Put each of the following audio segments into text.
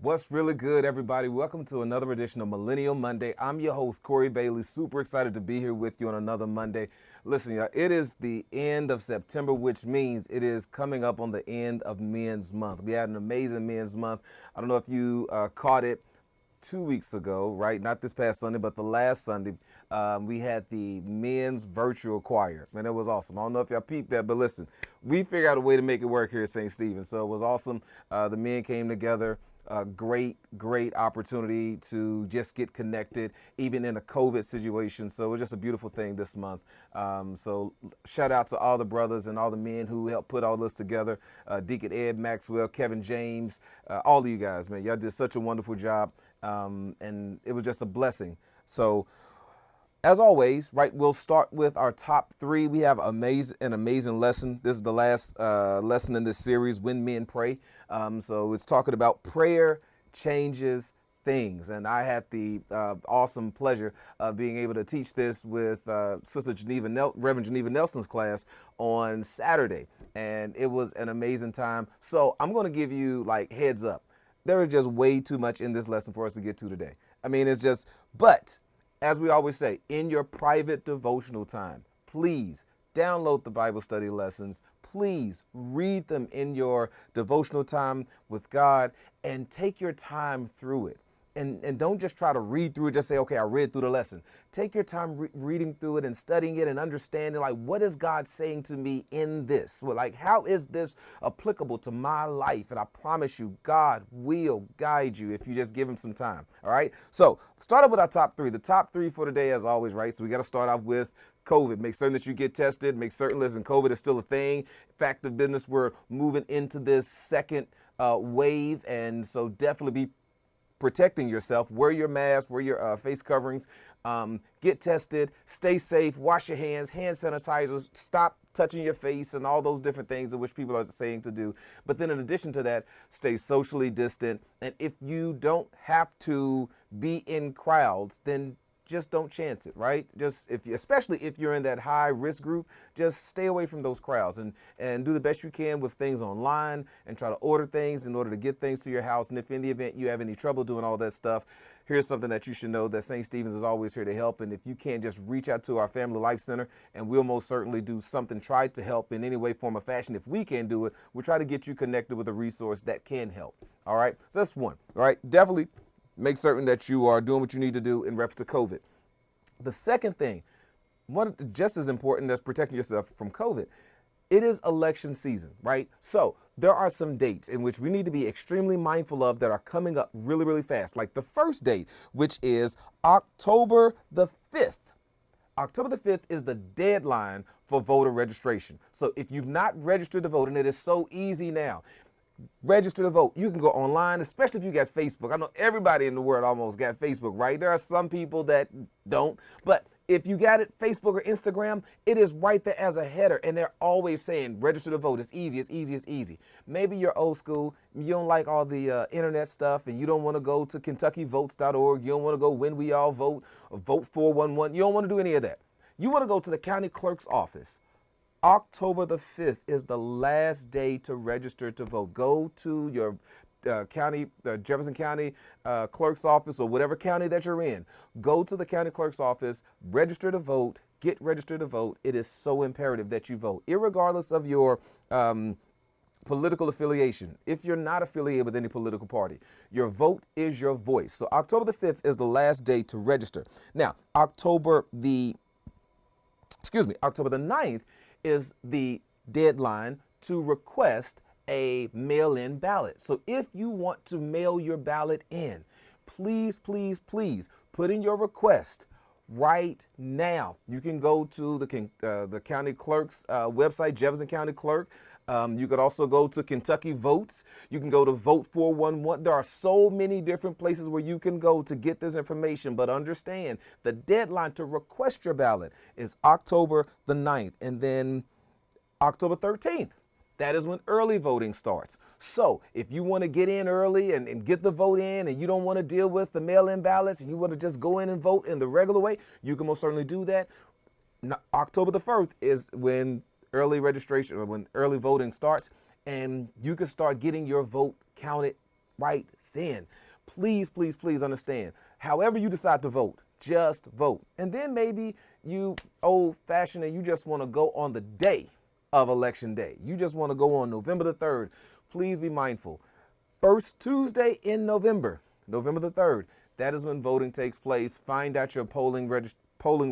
What's really good, everybody? Welcome to another edition of Millennial Monday. I'm your host, Cory Bailey. Super excited to be here with you on another Monday. Listen, y'all, it is the end of September, which means it is coming up on the end of Men's Month. We had an amazing Men's Month. I don't know if you caught it 2 weeks ago, right? Not this past Sunday, but the last Sunday. We had the men's virtual choir. Man, it was awesome. I don't know if y'all peeped that, but listen, we figured out a way to make it work here at St. Stephen's. So it was awesome. The men came together. Great opportunity to just get connected, even in a COVID situation. So it was just a beautiful thing this month. So shout out to all the brothers and all the men who helped put all this together. Deacon Ed Maxwell, Kevin James, all of you guys, man. Y'all did such a wonderful job. And it was just a blessing. So as always, right, we'll start with our top three. We have an amazing lesson. This is the last lesson in this series, When Men Pray. So it's talking about prayer changes things. And I had the awesome pleasure of being able to teach this with Sister Reverend Geneva Nelson's class on Saturday. And it was an amazing time. So I'm going to give you like heads up. There is just way too much in this lesson for us to get to today. I mean, it's just, but as we always say, in your private devotional time, please download the Bible study lessons. Please read them in your devotional time with God and take your time through it. And don't just try to read through it, just say, okay, I read through the lesson. Take your time reading through it and studying it and understanding, like, what is God saying to me in this? Well, like, how is this applicable to my life? And I promise you, God will guide you if you just give him some time, all right? So start up with our top three. The top three for today, as always, right? So we got to start off with COVID. Make certain that you get tested. Make certain, listen, COVID is still a thing. Fact of business, we're moving into this second wave, and so definitely be protecting yourself. Wear your mask, wear your face coverings, get tested, stay safe, wash your hands, hand sanitizers, stop touching your face and all those different things in which people are saying to do. But then in addition to that, stay socially distant. And if you don't have to be in crowds, then just don't chance it, right? Just especially if you're in that high risk group, just stay away from those crowds and do the best you can with things online and try to order things in order to get things to your house. And if in the event you have any trouble doing all that stuff, here's something that you should know, that St. Stephen's is always here to help. And if you can't, just reach out to our Family Life Center and we'll most certainly do something, try to help in any way, form, or fashion. If we can't do it, we'll try to get you connected with a resource that can help. All right, so that's one. All right, definitely make certain that you are doing what you need to do in reference to COVID. The second thing, just as important as protecting yourself from COVID, it is election season, right? So there are some dates in which we need to be extremely mindful of that are coming up really, really fast. Like the first date, which is October the 5th. October the 5th is the deadline for voter registration. So if you've not registered to vote, and it is so easy now, register to vote. You can go online, especially if you got Facebook. I know everybody in the world almost got Facebook, right? There are some people that don't, but if you got it, Facebook or Instagram, it is right there as a header, and they're always saying register to vote. It's easy, it's easy, it's easy. Maybe you're old school, you don't like all the internet stuff, and you don't want to go to KentuckyVotes.org, you don't want to go When We All Vote, or Vote 411, you don't want to do any of that. You want to go to the county clerk's office. October the 5th is the last day to register to vote. Go to your Jefferson County clerk's office or whatever county that you're in. Go to the county clerk's office, register to vote, get registered to vote. It is so imperative that you vote, irregardless of your political affiliation. If you're not affiliated with any political party, your vote is your voice. So October the 5th is the last day to register. Now, October the 9th is the deadline to request a mail-in ballot. So if you want to mail your ballot in, please, please, please put in your request right now. You can go to the county clerk's website, Jefferson County Clerk. You could also go to Kentucky Votes. You can go to Vote 411. There are so many different places where you can go to get this information, but understand the deadline to request your ballot is October the 9th, and then October 13th. That is when early voting starts. So if you want to get in early and get the vote in, and you don't want to deal with the mail-in ballots, and you want to just go in and vote in the regular way, you can most certainly do that. October the 1st is when early registration, or when early voting starts, and you can start getting your vote counted right then please, please, please understand, however you decide to vote, just vote. And then maybe you old-fashioned and you just want to go on the day of Election Day. You just want to go on November the 3rd. Please be mindful. First Tuesday in November, November the 3rd, that is when voting takes place. Find out your polling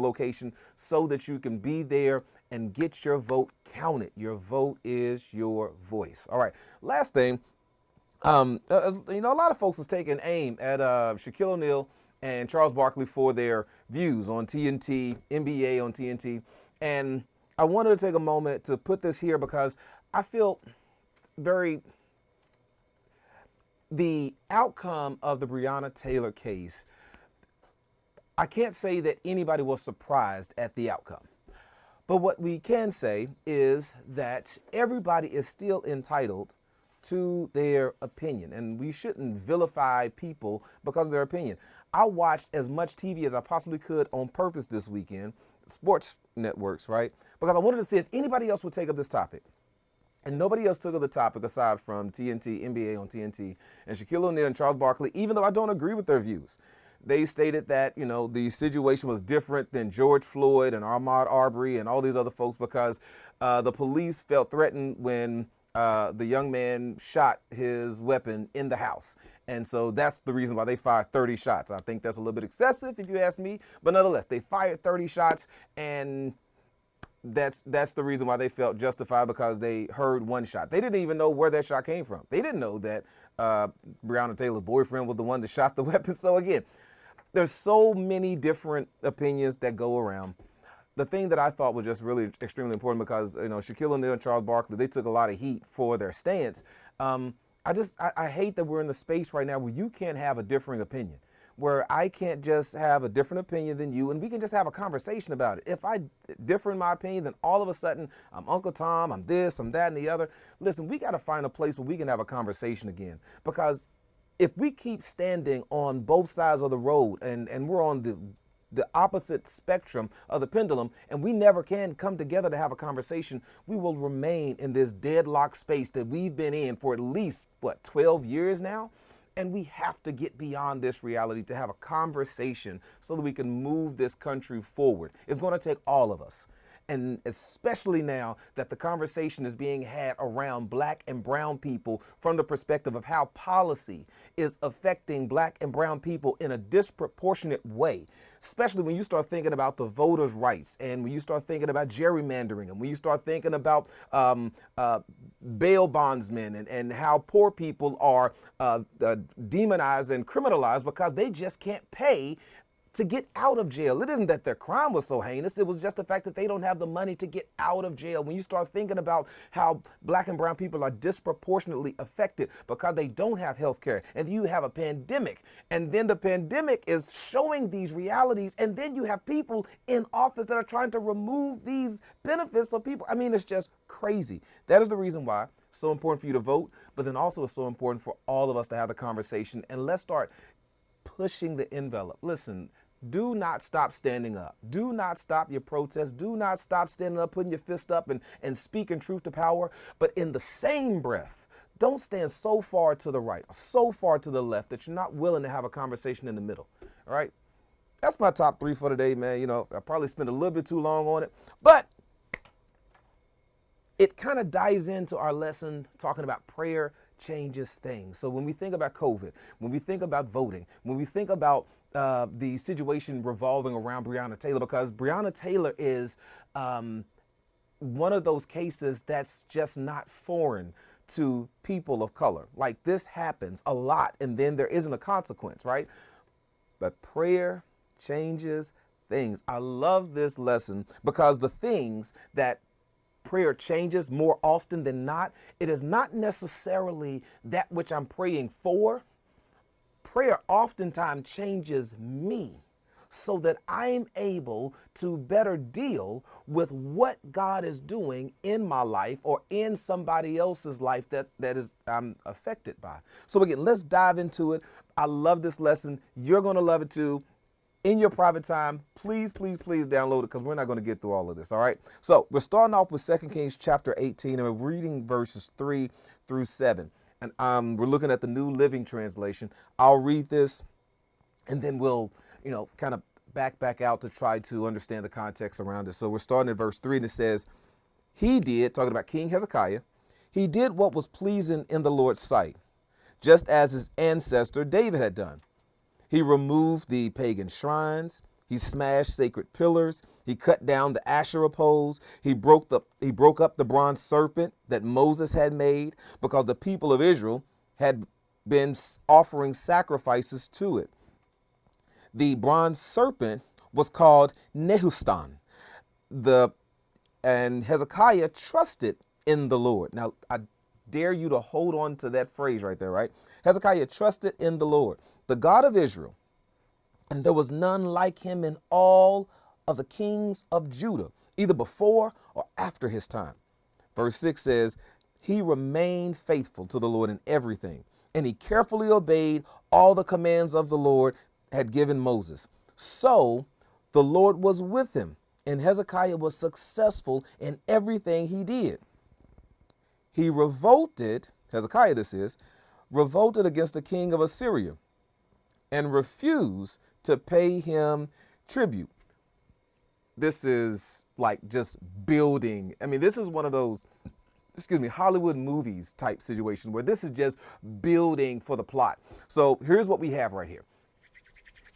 location so that you can be there and get your vote counted. Your vote is your voice. All right, last thing. A lot of folks was taking aim at Shaquille O'Neal and Charles Barkley for their views on TNT, NBA on TNT. And I wanted to take a moment to put this here because I feel the outcome of the Breonna Taylor case, I can't say that anybody was surprised at the outcome. But what we can say is that everybody is still entitled to their opinion, and we shouldn't vilify people because of their opinion. I watched as much TV as I possibly could on purpose this weekend, sports networks, right? Because I wanted to see if anybody else would take up this topic. And nobody else took up the topic aside from TNT, NBA on TNT, and Shaquille O'Neal and Charles Barkley, even though I don't agree with their views. They stated that, the situation was different than George Floyd and Ahmaud Arbery and all these other folks because the police felt threatened when the young man shot his weapon in the house. And so that's the reason why they fired 30 shots. I think that's a little bit excessive if you ask me, but nonetheless, they fired 30 shots, and that's the reason why they felt justified, because they heard one shot. They didn't even know where that shot came from. They didn't know that Breonna Taylor's boyfriend was the one that shot the weapon. So again, there's so many different opinions that go around. The thing that I thought was just really extremely important, because Shaquille O'Neal and Charles Barkley, they took a lot of heat for their stance. I hate that we're in the space right now where you can't have a differing opinion, where I can't just have a different opinion than you and we can just have a conversation about it. If I differ in my opinion, then all of a sudden I'm Uncle Tom, I'm this, I'm that, and the other. Listen, we got to find a place where we can have a conversation again, because if we keep standing on both sides of the road and we're on the opposite spectrum of the pendulum, and we never can come together to have a conversation, we will remain in this deadlock space that we've been in for at least, 12 years now? And we have to get beyond this reality to have a conversation so that we can move this country forward. It's going to take all of us. And especially now that the conversation is being had around black and brown people from the perspective of how policy is affecting black and brown people in a disproportionate way, especially when you start thinking about the voters' rights, and when you start thinking about gerrymandering, and when you start thinking about bail bondsmen, and how poor people are demonized and criminalized because they just can't pay to get out of jail. It isn't that their crime was so heinous. It was just the fact that they don't have the money to get out of jail. When you start thinking about how black and brown people are disproportionately affected because they don't have health care, and you have a pandemic, and then the pandemic is showing these realities, and then you have people in office that are trying to remove these benefits of people. I mean, it's just crazy. That is the reason why it's so important for you to vote, but then also it's so important for all of us to have the conversation, and let's start pushing the envelope. Listen, do not stop standing up. Do not stop your protest. Do not stop standing up, putting your fist up and speaking truth to power. But in the same breath, don't stand so far to the right, so far to the left that you're not willing to have a conversation in the middle. All right? That's my top 3 for today, man. I probably spent a little bit too long on it, but it kind of dives into our lesson talking about prayer changes things. So when we think about COVID, when we think about voting, when we think about the situation revolving around Breonna Taylor, because Breonna Taylor is one of those cases that's just not foreign to people of color. Like, this happens a lot, and then there isn't a consequence, right? But prayer changes things. I love this lesson because the things that prayer changes more often than not, it is not necessarily that which I'm praying for. Prayer oftentimes changes me so that I'm able to better deal with what God is doing in my life or in somebody else's life that I'm affected by. So again, let's dive into it. I love this lesson. You're going to love it too. In your private time, please, please, please download it, because we're not going to get through all of this, all right? So we're starting off with 2 Kings chapter 18, and we're reading verses 3 through 7. And we're looking at the New Living Translation. I'll read this, and then we'll, kind of back out to try to understand the context around it. So we're starting at verse 3, and it says, he did, talking about King Hezekiah, he did what was pleasing in the Lord's sight, just as his ancestor David had done. He removed the pagan shrines. He smashed sacred pillars. He cut down the Asherah poles. He broke up the bronze serpent that Moses had made, because the people of Israel had been offering sacrifices to it. The bronze serpent was called Nehustan. And Hezekiah trusted in the Lord. Now, I dare you to hold on to that phrase right there, right? Hezekiah trusted in the Lord, the God of Israel, and there was none like him in all of the kings of Judah, either before or after his time. Verse 6 says, he remained faithful to the Lord in everything, and he carefully obeyed all the commands of the Lord had given Moses. So the Lord was with him, and Hezekiah was successful in everything he did. He revolted, Hezekiah this is, revolted against the king of Assyria and refused to pay him tribute. This is like just building. I mean, this is one of those, Hollywood movies type situation where this is just building for the plot. So here's what we have right here.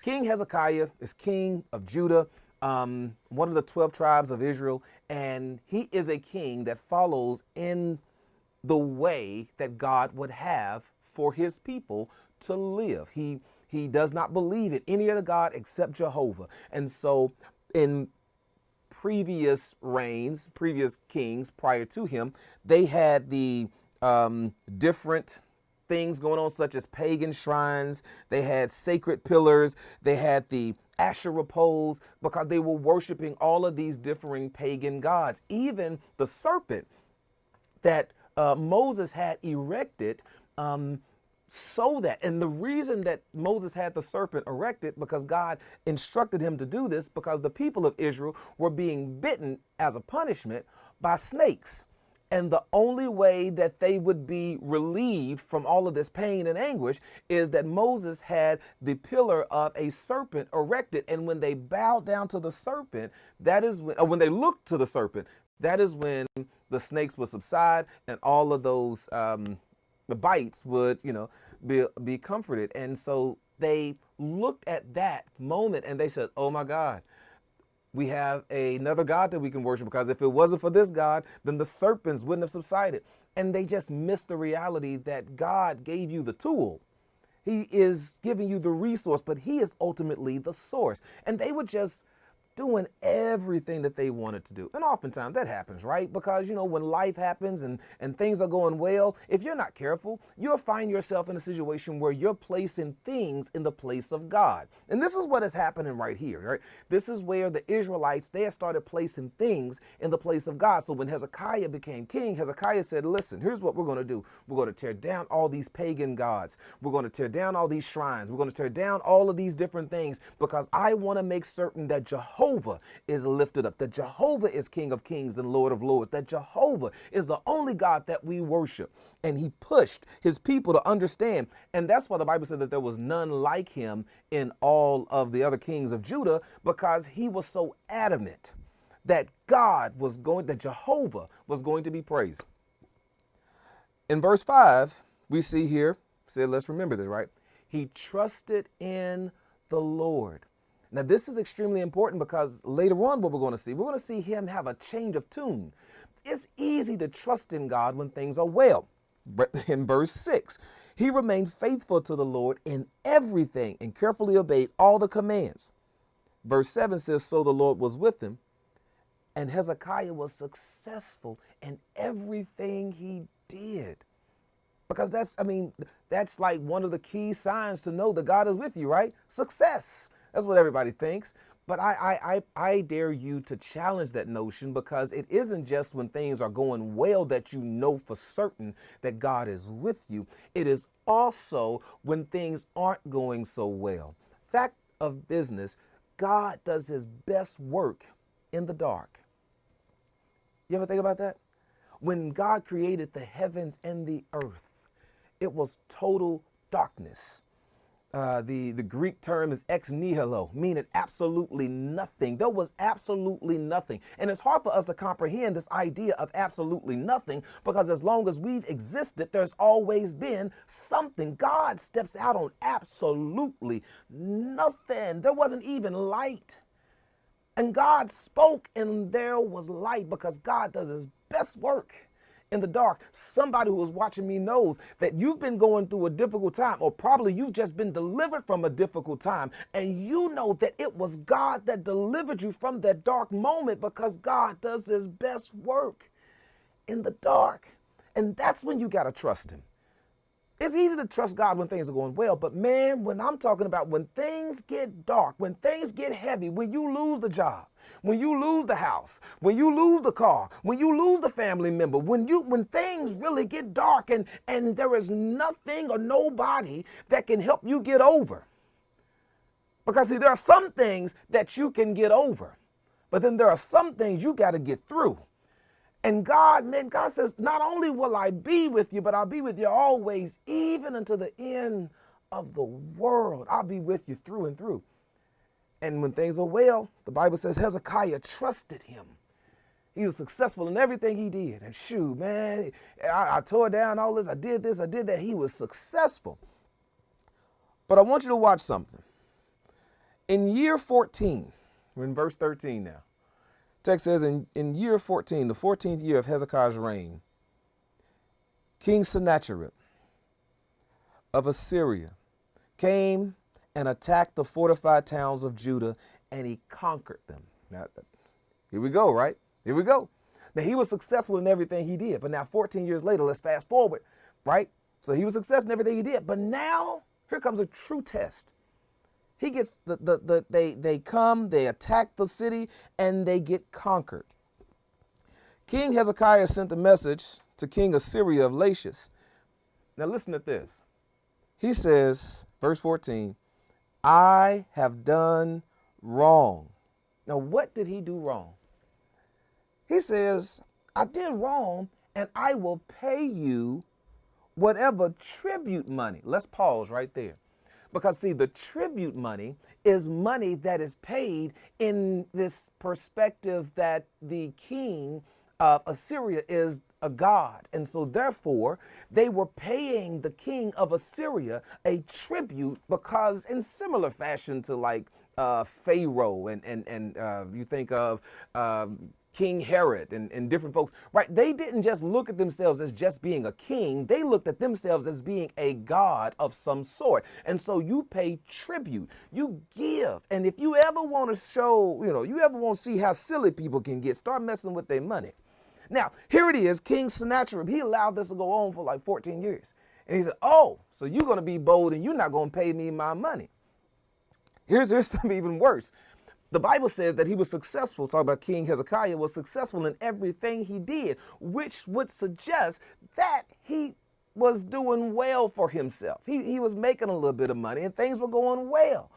King Hezekiah is king of Judah, one of the 12 tribes of Israel, and he is a king that follows in the way that God would have for his people to live. He does not believe in any other God except Jehovah. And so in previous reigns, previous kings prior to him, they had the different things going on, such as pagan shrines. They had sacred pillars. They had the Asherah poles, because they were worshiping all of these differing pagan gods. Even the serpent that Moses had erected, so that, and the reason that Moses had the serpent erected, because God instructed him to do this, because the people of Israel were being bitten as a punishment by snakes. And the only way that they would be relieved from all of this pain and anguish is that Moses had the pillar of a serpent erected. And when they bowed down to the serpent, that is when they looked to the serpent, that is when the snakes would subside, and all of those the bites would, be comforted. And so they looked at that moment and they said, oh my God, we have another God that we can worship, because if it wasn't for this God, then the serpents wouldn't have subsided. And they just missed the reality that God gave you the tool. He is giving you the resource, but he is ultimately the source. And they were just doing everything that they wanted to do. And oftentimes that happens, right? Because, when life happens and things are going well, if you're not careful, you'll find yourself in a situation where you're placing things in the place of God. And this is what is happening right here, right? This is where the Israelites, they had started placing things in the place of God. So when Hezekiah became king, Hezekiah said, listen, here's what we're going to do. We're going to tear down all these pagan gods. We're going to tear down all these shrines. We're going to tear down all of these different things, because I want to make certain that Jehovah is lifted up, that Jehovah is King of Kings and Lord of Lords, that Jehovah is the only God that we worship. And he pushed his people to understand. And that's why the Bible said that there was none like him in all of the other kings of Judah, because he was so adamant that that Jehovah was going to be praised. In verse 5, we see here, let's remember this, right? He trusted in the Lord. Now, this is extremely important, because later on we're going to see him have a change of tune. It's easy to trust in God when things are well. But in verse 6, he remained faithful to the Lord in everything and carefully obeyed all the commands. Verse 7 says, so the Lord was with him, and Hezekiah was successful in everything he did. Because that's like one of the key signs to know that God is with you, right? Success. That's what everybody thinks. But I dare you to challenge that notion, because it isn't just when things are going well that you know for certain that God is with you. It is also when things aren't going so well. Fact of business, God does his best work in the dark. You ever think about that? When God created the heavens and the earth, It was total darkness. The Greek term is ex nihilo, meaning absolutely nothing. There was absolutely nothing. And it's hard for us to comprehend this idea of absolutely nothing, because as long as we've existed, there's always been something. God steps out on absolutely nothing. There wasn't even light. And God spoke and there was light, because God does his best work in the dark. Somebody who is watching me knows that you've been going through a difficult time, or probably you've just been delivered from a difficult time. And you know that it was God that delivered you from that dark moment, because God does his best work in the dark. And that's when you got to trust him. It's easy to trust God when things are going well, but man, when I'm talking about when things get dark, when things get heavy, when you lose the job, when you lose the house, when you lose the car, when you lose the family member, when things really get dark and there is nothing or nobody that can help you get over. Because see, there are some things that you can get over, but then there are some things you got to get through. And God says, not only will I be with you, but I'll be with you always, even unto the end of the world. I'll be with you through and through. And when things are well, the Bible says Hezekiah trusted him. He was successful in everything he did. And shoot, man, I tore down all this. I did this, I did that. He was successful. But I want you to watch something. In year 14, we're in verse 13 now. Text says, in year 14, the 14th year of Hezekiah's reign, King Sennacherib of Assyria came and attacked the fortified towns of Judah, and he conquered them. Now, here we go, right? Here we go. Now, he was successful in everything he did, but now 14 years later, let's fast forward, right? So he was successful in everything he did, but now here comes a true test. He gets they come, they attack the city, and they get conquered. King Hezekiah sent a message to King Assyria of Lachish. Now listen to this. He says, verse 14, I have done wrong. Now what did he do wrong? He says, I did wrong, and I will pay you whatever tribute money. Let's pause right there. Because, see, the tribute money is money that is paid in this perspective that the king of Assyria is a god. And so, therefore, they were paying the king of Assyria a tribute, because in similar fashion to like Pharaoh and you think of King Herod and different folks, right? They didn't just look at themselves as just being a king. They looked at themselves as being a god of some sort. And so you pay tribute, you give. And if you ever want to show, you ever want to see how silly people can get, start messing with their money. Now, here it is, King Sennacherib, he allowed this to go on for like 14 years. And he said, oh, so you're going to be bold and you're not going to pay me my money. Here's something even worse. The Bible says that he was successful, talking about King Hezekiah, was successful in everything he did, which would suggest that he was doing well for himself. He was making a little bit of money and things were going well.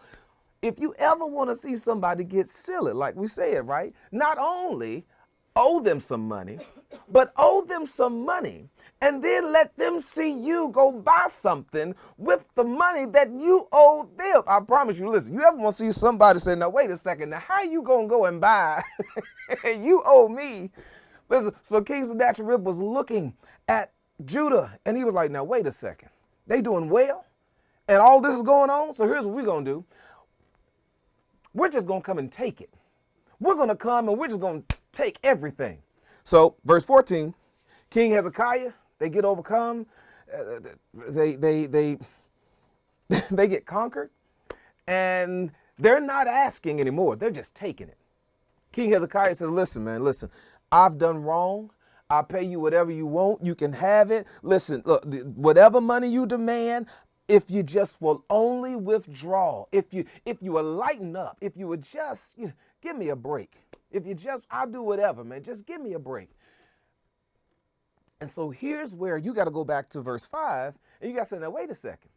If you ever want to see somebody get silly, like we said, right? Not only owe them some money, but owe them some money and then let them see you go buy something with the money that you owe them. I promise you, listen, you ever want to see somebody say, now, wait a second, now, how you going to go and buy and you owe me? Listen, so King Sennacherib was looking at Judah and he was like, now, wait a second, they doing well and all this is going on. So here's what we're going to do. We're just going to come and take it. We're going to come and we're just going to take everything. So verse 14, King Hezekiah, they get overcome, they get conquered, and they're not asking anymore. They're just taking it. King Hezekiah says, listen, man, listen, I've done wrong. I'll pay you whatever you want. You can have it. Listen, look, whatever money you demand, if you just will only withdraw, if you will lighten up, if you would just give me a break. If you just, I'll do whatever, man. Just give me a break. And so here's where you got to go back to verse 5, and you got to say, now, wait a second.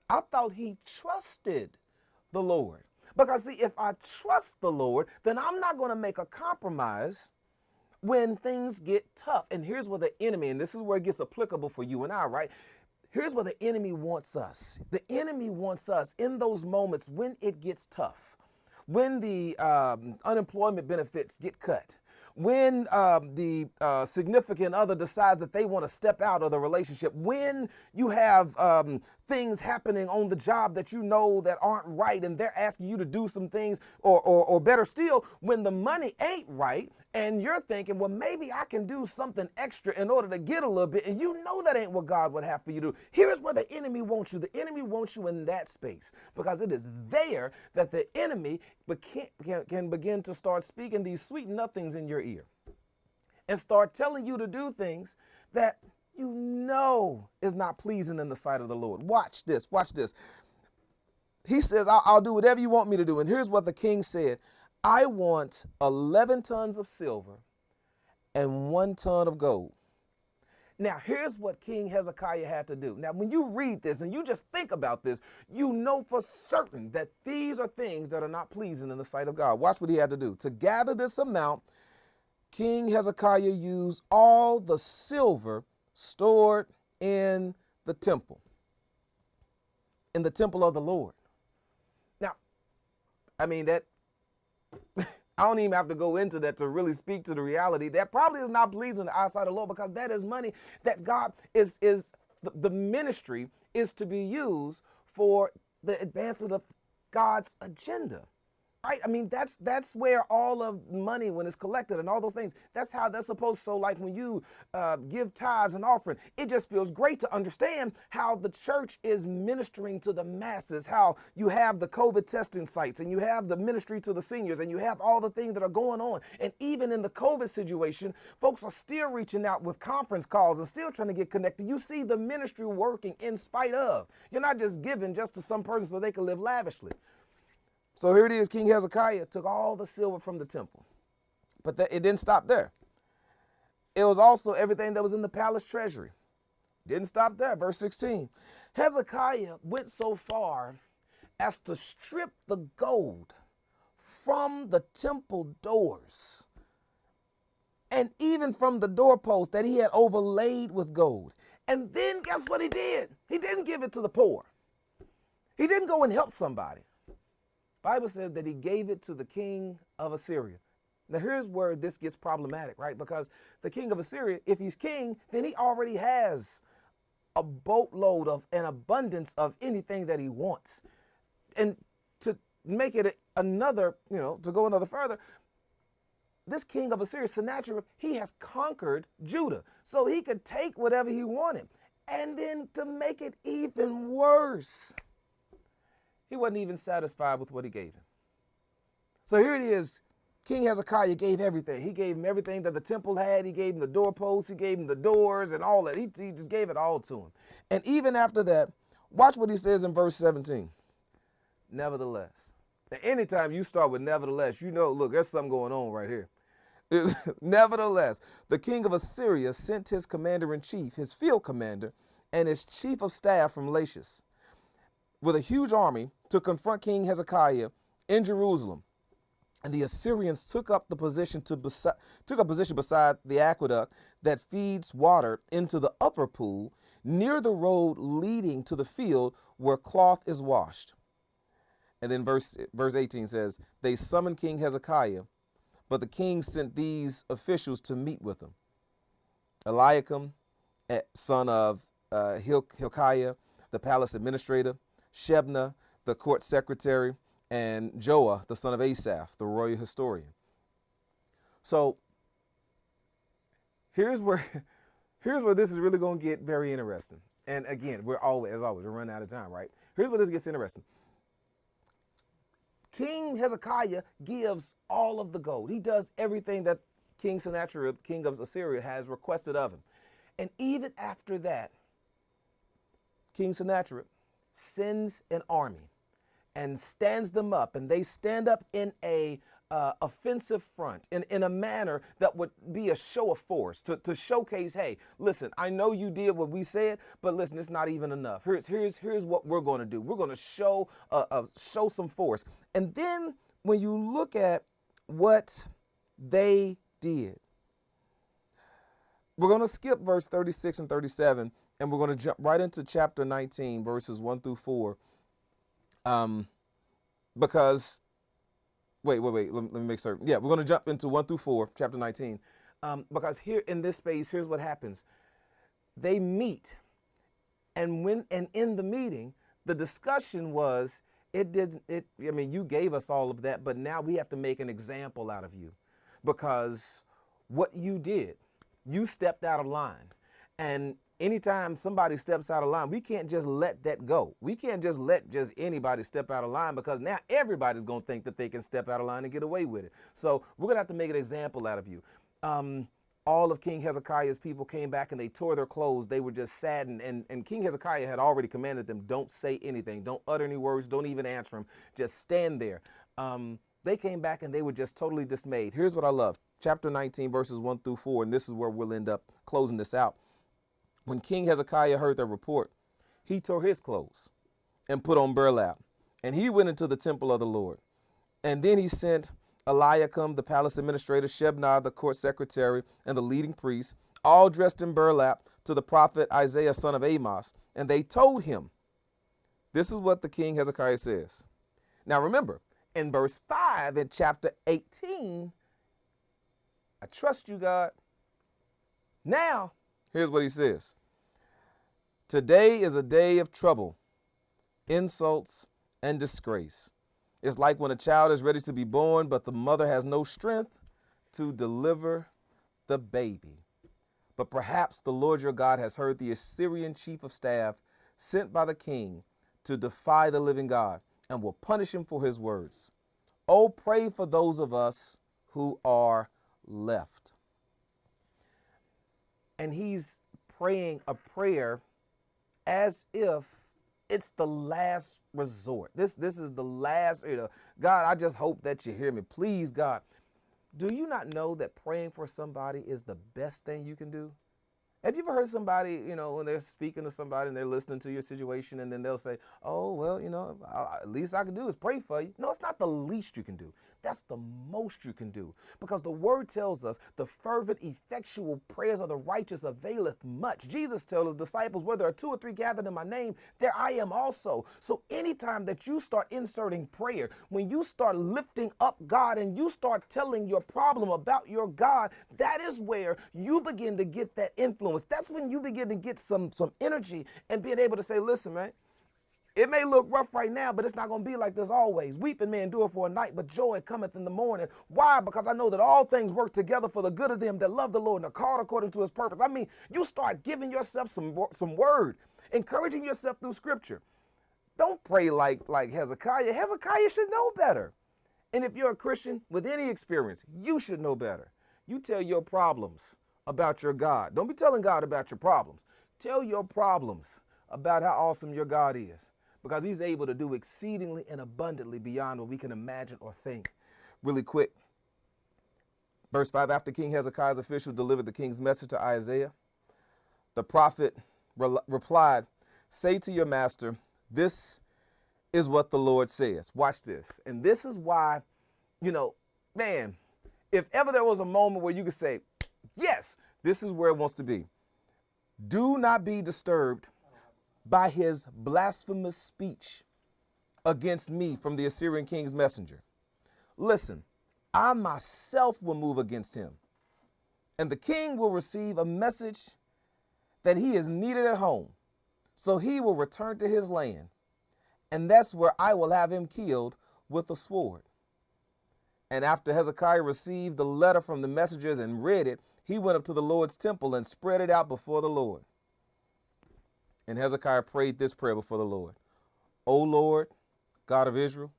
I thought he trusted the Lord. Because, see, if I trust the Lord, then I'm not going to make a compromise when things get tough. And here's where the enemy, and this is where it gets applicable for you and I, right? Here's where the enemy wants us. The enemy wants us in those moments when it gets tough, when the unemployment benefits get cut, when the significant other decides that they want to step out of the relationship, when you have things happening on the job that you know that aren't right and they're asking you to do some things, or better still, when the money ain't right and you're thinking, well, maybe I can do something extra in order to get a little bit, and you know that ain't what God would have for you to do. Here's where the enemy wants you. The enemy wants you in that space, because it is there that the enemy can begin to start speaking these sweet nothings in your ear and start telling you to do things that you know is not pleasing in the sight of the Lord. Watch this. Watch this. He says, I'll do whatever you want me to do. And here's what the king said. I want 11 tons of silver and 1 ton of gold. Now, here's what King Hezekiah had to do. Now, when you read this and you just think about this, you know for certain that these are things that are not pleasing in the sight of God. Watch what he had to do. To gather this amount, King Hezekiah used all the silver stored in the temple of the Lord. Now, I mean, that I don't even have to go into that to really speak to the reality. That probably is not pleasing to the eyesight of the Lord, because that is money that God is the ministry is to be used for the advancement of God's agenda. Right? I mean, that's where all of money, when it's collected and all those things, that's how that's supposed to. So like when you give tithes and offering, it just feels great to understand how the church is ministering to the masses, how you have the COVID testing sites and you have the ministry to the seniors and you have all the things that are going on. And even in the COVID situation, folks are still reaching out with conference calls and still trying to get connected. You see the ministry working in spite of. You're not just giving just to some person so they can live lavishly. So here it is, King Hezekiah took all the silver from the temple. But it didn't stop there. It was also everything that was in the palace treasury. Didn't stop there. Verse 16. Hezekiah went so far as to strip the gold from the temple doors and even from the doorpost that he had overlaid with gold. And then guess what he did? He didn't give it to the poor. He didn't go and help somebody. Bible says that he gave it to the king of Assyria. Now here's where this gets problematic, right? Because the king of Assyria, if he's king, then he already has a boatload of an abundance of anything that he wants. And to make it another, to go another further, this king of Assyria, Sennacherib, he has conquered Judah. So he could take whatever he wanted. And then to make it even worse, he wasn't even satisfied with what he gave him. So here it is. King Hezekiah gave everything. He gave him everything that the temple had. He gave him the doorposts. He gave him the doors and all that. He just gave it all to him. And even after that, watch what he says in verse 17. Nevertheless. Now, anytime you start with nevertheless, look, there's something going on right here. Nevertheless, the king of Assyria sent his commander-in-chief, his field commander, and his chief of staff from Lachish with a huge army to confront King Hezekiah in Jerusalem. And the Assyrians took up position beside the aqueduct that feeds water into the upper pool near the road leading to the field where cloth is washed. And then verse 18 says, they summoned King Hezekiah, but the king sent these officials to meet with him. Eliakim, son of Hilkiah, the palace administrator, Shebna, the court secretary, and Joah, the son of Asaph, the royal historian. So here's where this is really going to get very interesting. And again, we're running out of time, right? Here's where this gets interesting. King Hezekiah gives all of the gold. He does everything that King Sennacherib, king of Assyria, has requested of him. And even after that, King Sennacherib sends an army and stands them up, and they stand up in a offensive front in a manner that would be a show of force to showcase, hey, listen, I know you did what we said, but listen, it's not even enough. Here's what we're going to do. We're going to show some force. And then when you look at what they did, we're going to skip verse 36 and 37 And we're going to jump right into chapter 19, verses 1 through 4. Because, wait. Let me make certain. Yeah, we're going to jump into 1 through 4, chapter 19. Because here in this space, here's what happens. They meet. And in the meeting, the discussion was, I mean, you gave us all of that, but now we have to make an example out of you. Because what you did, you stepped out of line. And anytime somebody steps out of line, we can't just let that go. We can't just let just anybody step out of line, because now everybody's going to think that they can step out of line and get away with it. So we're going to have to make an example out of you. All of King Hezekiah's people came back and they tore their clothes. They were just saddened. And King Hezekiah had already commanded them, don't say anything. Don't utter any words. Don't even answer him. Just stand there. They came back and they were just totally dismayed. Here's what I love. Chapter 19, verses 1 through 4. And this is where we'll end up closing this out. When King Hezekiah heard their report, he tore his clothes and put on burlap. And he went into the temple of the Lord. And then he sent Eliakim, the palace administrator, Shebna, the court secretary, and the leading priests, all dressed in burlap, to the prophet Isaiah, son of Amos. And they told him, this is what the King Hezekiah says. Now remember, in verse 5 in chapter 18, I trust you, God. Now, here's what he says. Today is a day of trouble, insults, and disgrace. It's like when a child is ready to be born, but the mother has no strength to deliver the baby. But perhaps the Lord your God has heard the Assyrian chief of staff sent by the king to defy the living God, and will punish him for his words. Oh, pray for those of us who are left. And he's praying a prayer as if it's the last resort. This is the last, God, I just hope that you hear me. Please, God. Do you not know that praying for somebody is the best thing you can do? Have you ever heard somebody, when they're speaking to somebody and they're listening to your situation, and then they'll say, oh, well, at least I can do is pray for you. No, it's not the least you can do. That's the most you can do. Because the word tells us the fervent, effectual prayers of the righteous availeth much. Jesus tells his disciples, where there are 2 or 3 gathered in my name, there I am also. So anytime that you start inserting prayer, when you start lifting up God and you start telling your problem about your God, that is where you begin to get that influence. That's when you begin to get some energy and being able to say, listen, man, it may look rough right now, but it's not going to be like this always. Weeping may endure for a night, but joy cometh in the morning. Why? Because I know that all things work together for the good of them that love the Lord and are called according to his purpose. I mean, you start giving yourself some word, encouraging yourself through scripture. Don't pray like Hezekiah. Hezekiah should know better. And if you're a Christian with any experience, you should know better. You tell your problems about your God. Don't be telling God about your problems. Tell your problems about how awesome your God is, because he's able to do exceedingly and abundantly beyond what we can imagine or think. Really quick. Verse 5, after King Hezekiah's official delivered the king's message to Isaiah, the prophet replied, say to your master, this is what the Lord says. Watch this. And this is why, man, if ever there was a moment where you could say, yes, this is where it wants to be. Do not be disturbed by his blasphemous speech against me from the Assyrian king's messenger. Listen, I myself will move against him, and the king will receive a message that he is needed at home. So he will return to his land, and that's where I will have him killed with a sword. And after Hezekiah received the letter from the messengers and read it, he went up to the Lord's temple and spread it out before the Lord. And Hezekiah prayed this prayer before the Lord. O Lord, God of Israel,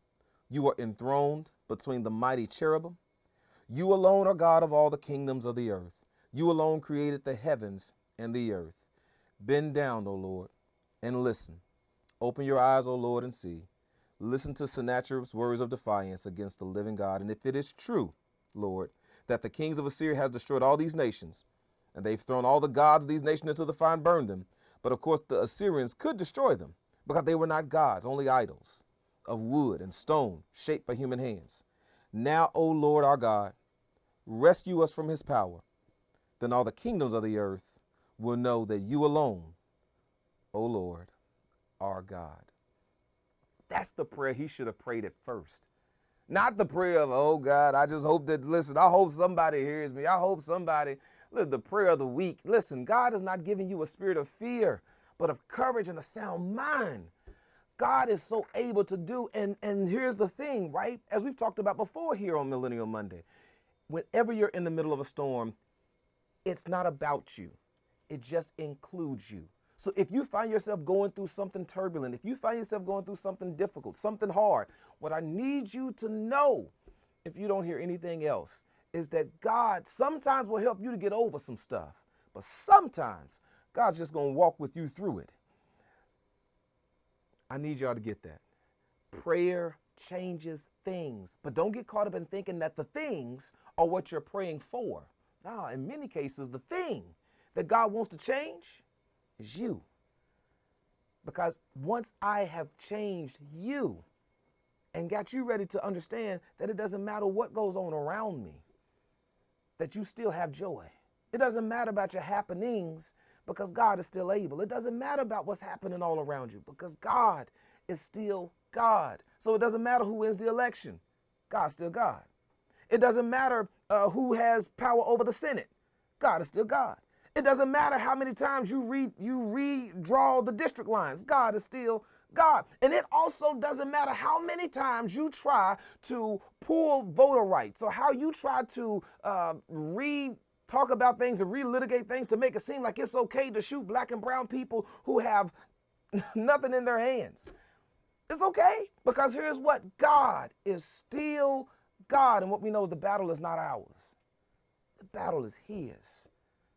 you are enthroned between the mighty cherubim. You alone are God of all the kingdoms of the earth. You alone created the heavens and the earth. Bend down, O Lord, and listen. Open your eyes, O Lord, and see. Listen to Sennacherib's words of defiance against the living God. And if it is true, Lord, that the kings of Assyria has destroyed all these nations, and they've thrown all the gods of these nations into the fire and burned them, but of course the Assyrians could destroy them because they were not gods, only idols of wood and stone shaped by human hands. Now, O Lord our God, rescue us from his power. Then all the kingdoms of the earth will know that you alone O Lord, our God. That's the prayer he should have prayed at first. Not the prayer of, oh God, I just hope that, listen, I hope somebody hears me. I hope somebody, listen, the prayer of the weak. Listen, God is not giving you a spirit of fear, but of courage and a sound mind. God is so able to do, and here's the thing, right? As we've talked about before here on Millennial Monday, whenever you're in the middle of a storm, it's not about you. It just includes you. So if you find yourself going through something turbulent, if you find yourself going through something difficult, something hard, what I need you to know, if you don't hear anything else, is that God sometimes will help you to get over some stuff, but sometimes God's just going to walk with you through it. I need y'all to get that. Prayer changes things, but don't get caught up in thinking that the things are what you're praying for. No, in many cases, the thing that God wants to change is you. Because once I have changed you and got you ready to understand that it doesn't matter what goes on around me, that you still have joy. It doesn't matter about your happenings because God is still able. It doesn't matter about what's happening all around you because God is still God. So it doesn't matter who wins the election. God's still God. It doesn't matter who has power over the Senate. God is still God. It doesn't matter how many times you redraw the district lines. God is still God. And it also doesn't matter how many times you try to pull voter rights or how you try to talk about things and relitigate things to make it seem like it's okay to shoot black and brown people who have nothing in their hands. It's okay because here's what, God is still God. And what we know is the battle is not ours. The battle is his.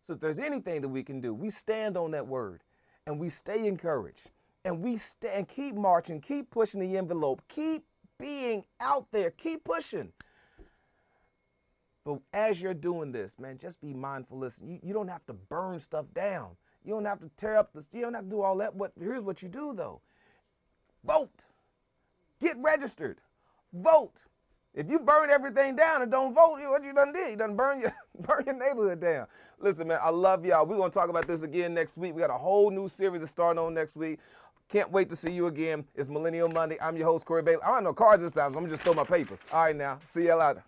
So if there's anything that we can do, we stand on that word and we stay encouraged and we stand, keep marching, keep pushing the envelope, keep being out there, keep pushing. But as you're doing this, man, just be mindful. Listen, you don't have to burn stuff down. You don't have to tear up this. You don't have to do all that. Here's what you do, though. Vote. Get registered. Vote. If you burn everything down and don't vote, what you done did? You done burn your neighborhood down. Listen, man, I love y'all. We're going to talk about this again next week. We got a whole new series to start on next week. Can't wait to see you again. It's Millennial Monday. I'm your host, Cory Bailey. I don't have no cards this time, so I'm going to just throw my papers. All right, now. See y'all later.